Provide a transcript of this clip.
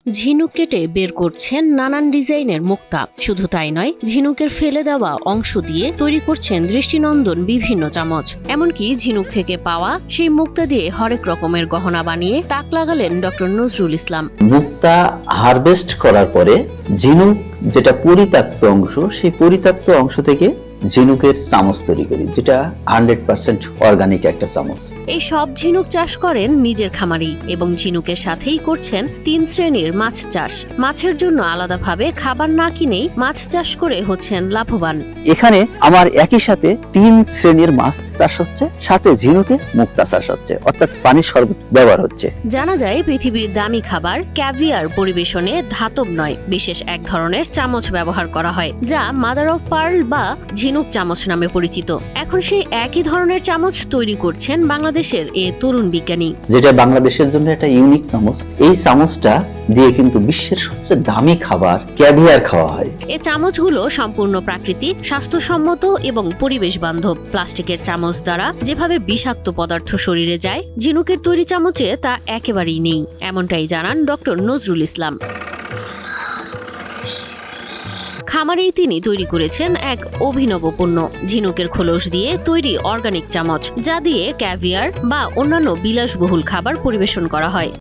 ঝিনুক কেটে বের করছেন নানান ডিজাইনের মুক্তা। শুধু তাই নয়, ঝিনুকের ফেলে দেওয়া অংশ দিয়ে তৈরি করছেন দৃষ্টিনন্দন বিভিন্ন চামচ। এমনকি ঝিনুক থেকে পাওয়া সেই মুক্তা দিয়ে হরেক রকমের গহনা বানিয়ে তাক লাগালেন ডক্টর নজরুল ইসলাম। মুক্তা হারভেস্ট করার পরে ঝিনুক যেটা পরিত্যক্ত অংশ, সেই পরিত্যক্ত অংশ থেকে ঝিনুকের চামচ তৈরি করি, যেটা 100% অর্গানিক একটা চামচ। এই সব ঝিনুক চাষ করেন নিজের খামারেই এবং ঝিনুকের সাথেই করছেন 3 শ্রেণীর মাছ চাষ। মাছের জন্য আলাদাভাবে খাবার না কিনেই মাছ চাষ করে হচ্ছেন লাভবান। এখানে আমার একই সাথে 3 শ্রেণীর মাছ চাষ হচ্ছে, সাথে ঝিনুকে মুক্তা চাষ হচ্ছে, অর্থাৎ পানির শরবত ব্যবহার হচ্ছে। জানা যায় পৃথিবীর দামি খাবার ক্যাভিয়ার পরিবেশনে ধাতব নয়, বিশেষ এক ধরনের চামচ ব্যবহার করা হয়, যা মাদার অফ পার্ল বা ঝিনুক চামচ নামে পরিচিত। এখন সেই একই ধরনের চামচ তৈরি করছেন বাংলাদেশের এই তরুণ বিজ্ঞানী। যেটা বাংলাদেশের জন্য একটা ইউনিক চামচ। এই চামচটা দিয়ে কিন্তু বিশ্বের সবচেয়ে দামি খাবার ক্যাভিয়ার খাওয়া হয়। এই চামচগুলো সম্পূর্ণ প্রাকৃতিক, স্বাস্থ্যসম্মত এবং পরিবেশ বান্ধব। প্লাস্টিকের চামচ দ্বারা যেভাবে বিষাক্ত পদার্থ শরীরে যায়, ঝিনুকের তৈরি চামচে তা একেবারেই নেই, এমনটাই জানান ডক্টর নজরুল ইসলাম। খামারেই তিনি তৈরি করেছেন এক অভিনব পণ্য, ঝিনুকের খোলস দিয়ে তৈরি অর্গানিক চামচ, যা দিয়ে ক্যাভিয়ার বা অন্যান্য বিলাসবহুল খাবার পরিবেশন করা হয়।